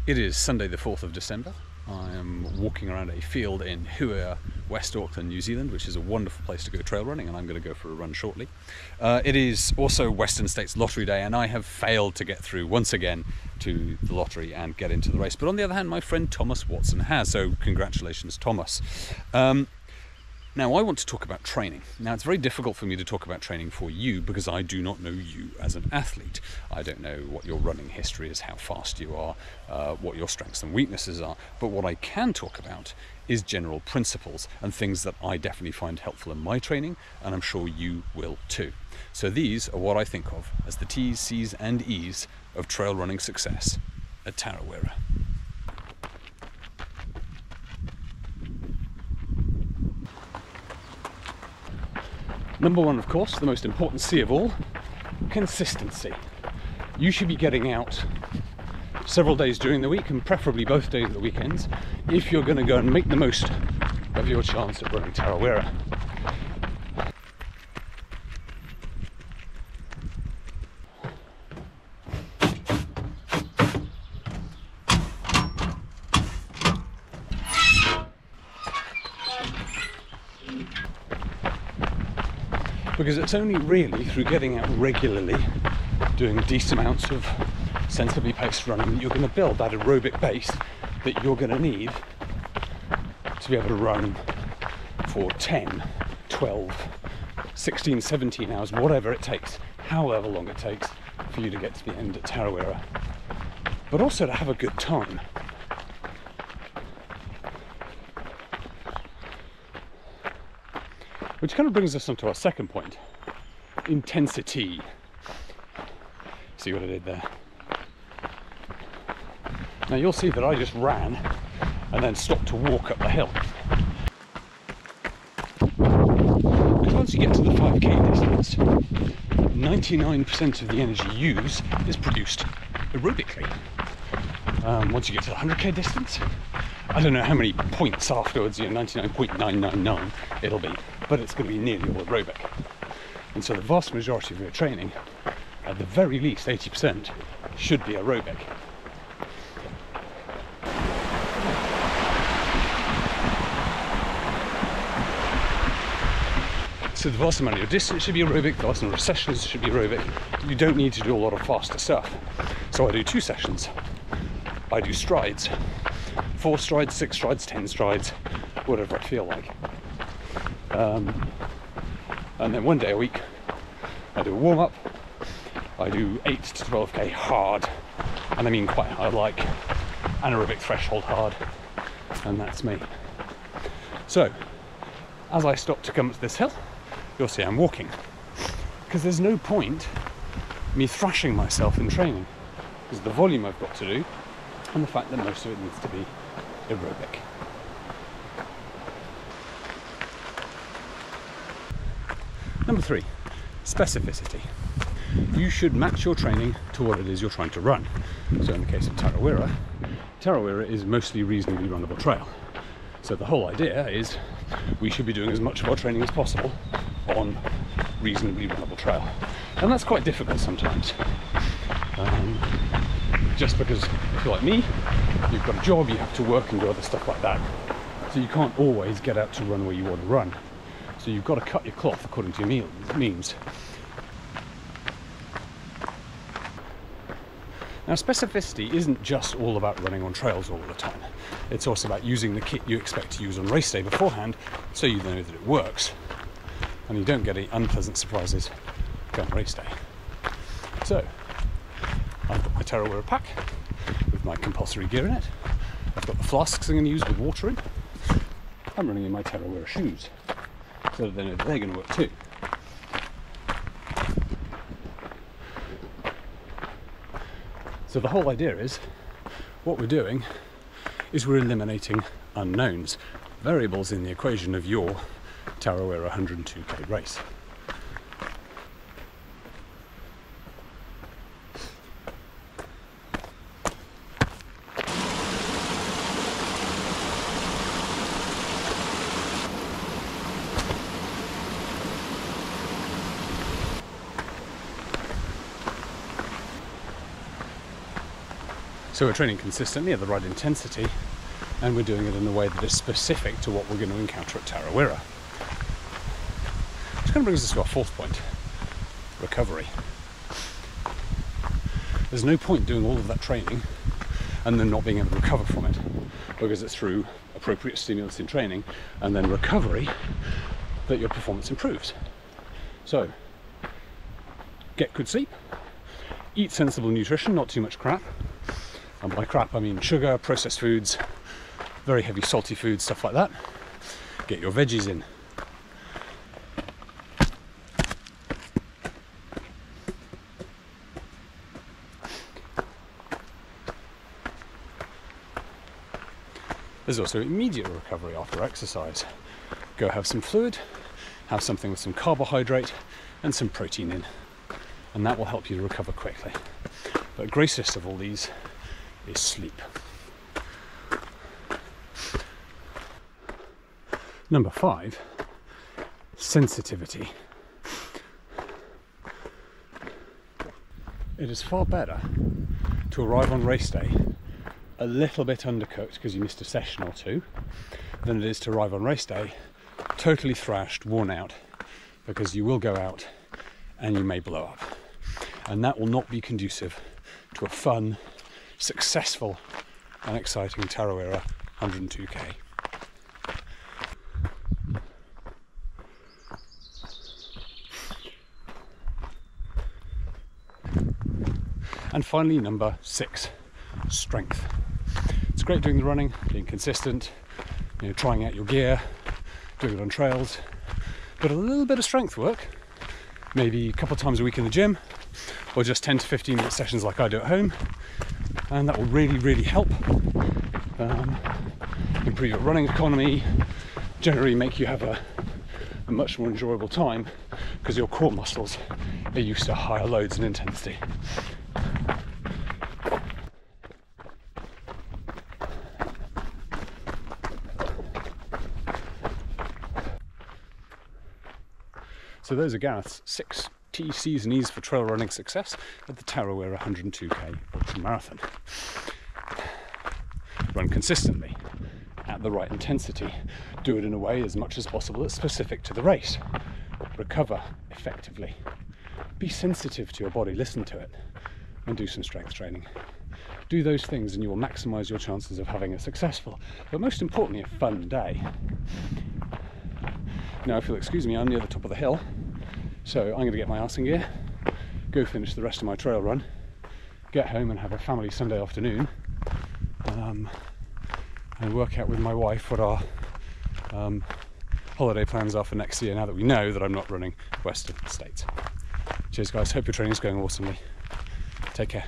It is Sunday the 4th of December. I am walking around a field in Hua, West Auckland, New Zealand, which is a wonderful place to go trail running, and I'm going to go for a run shortly. It is also Western States Lottery Day, and I have failed to get through once again to the lottery and get into the race. But on the other hand, my friend Thomas Watson has, so congratulations, Thomas. Now, I want to talk about training. Now, it's very difficult for me to talk about training for you because I do not know you as an athlete. I don't know what your running history is, how fast you are, what your strengths and weaknesses are. But what I can talk about is general principles and things that I definitely find helpful in my training, and I'm sure you will too. So these are what I think of as the T's, C's and E's of trail running success at Tarawera. Number one, of course, the most important C of all, consistency. You should be getting out several days during the week, and preferably both days at the weekends, if you're going to go and make the most of your chance at running Tarawera. Because it's only really through getting out regularly, doing decent amounts of sensibly paced running, that you're going to build that aerobic base that you're going to need to be able to run for 10, 12, 16, 17 hours, whatever it takes, however long it takes for you to get to the end at Tarawera. But also to have a good time. Which kind of brings us on to our second point, intensity. See what I did there? Now you'll see that I just ran and then stopped to walk up the hill. Because once you get to the 5k distance, 99% of the energy used is produced aerobically. Once you get to the 100k distance, I don't know how many points afterwards, 99.999 it'll be, but it's going to be nearly all aerobic. And so the vast majority of your training, at the very least 80%, should be aerobic. So the vast amount of your distance should be aerobic, the vast number of sessions should be aerobic. You don't need to do a lot of faster stuff. So I do 2 sessions. I do strides. 4 strides, 6 strides, 10 strides, whatever I feel like. And then 1 day a week, I do a warm-up. I do 8 to 12k hard, and I mean quite hard, like anaerobic threshold hard, and that's me. So, as I stop to come up to this hill, you'll see I'm walking, because there's no point me thrashing myself in training, because of the volume I've got to do, and the fact that most of it needs to be aerobic. Number 3, specificity. You should match your training to what it is you're trying to run. So in the case of Tarawera, Tarawera is mostly reasonably runnable trail. So the whole idea is we should be doing as much of our training as possible on reasonably runnable trail. And that's quite difficult sometimes. Just because if you're like me, you've got a job, you have to work and do other stuff like that. So you can't always get out to run where you want to run. So you've got to cut your cloth according to your means. Now, specificity isn't just all about running on trails all the time. It's also about using the kit you expect to use on race day beforehand, so you know that it works. And you don't get any unpleasant surprises come race day. So, I've got my Tarawera pack with my compulsory gear in it. I've got the flasks I'm going to use with water in. I'm running in my Tarawera shoes, so that they know that they're going to work too. So the whole idea is, what we're doing is we're eliminating unknowns, variables in the equation of your Tarawera 102k race. So we're training consistently at the right intensity, and we're doing it in a way that is specific to what we're going to encounter at Tarawera. Which kind of brings us to our fourth point, recovery. There's no point doing all of that training and then not being able to recover from it, because it's through appropriate stimulus in training and then recovery that your performance improves. So, get good sleep, eat sensible nutrition, not too much crap, and by crap I mean sugar, processed foods, very heavy salty foods, stuff like that. Get your veggies in. There's also immediate recovery after exercise. Go have some fluid, have something with some carbohydrate and some protein in, and that will help you to recover quickly. But greatest of all these is sleep. Number 5, sensitivity. It is far better to arrive on race day a little bit undercooked because you missed a session or two than it is to arrive on race day totally thrashed, worn out, because you will go out and you may blow up. And that will not be conducive to a fun, successful and exciting Tarawera 102k. And finally, number 6, strength. It's great doing the running, being consistent, trying out your gear, doing it on trails, but a little bit of strength work, maybe a couple of times a week in the gym, or just 10 to 15 minute sessions like I do at home, and that will really, really help improve your running economy, generally make you have a much more enjoyable time because your core muscles are used to higher loads and intensity. So those are Gareth's 6 T, C's and E's for trail running success at the Tarawera 102k ultra marathon. Run consistently, at the right intensity, do it in a way as much as possible that's specific to the race. Recover effectively, be sensitive to your body, listen to it, and do some strength training. Do those things and you will maximise your chances of having a successful, but most importantly a fun day. Now, if you'll excuse me, I'm near the top of the hill, so I'm going to get my arse in gear, go finish the rest of my trail run, get home and have a family Sunday afternoon, and work out with my wife what our holiday plans are for next year now that we know that I'm not running Western States. Cheers guys, hope your training's going awesomely. Take care.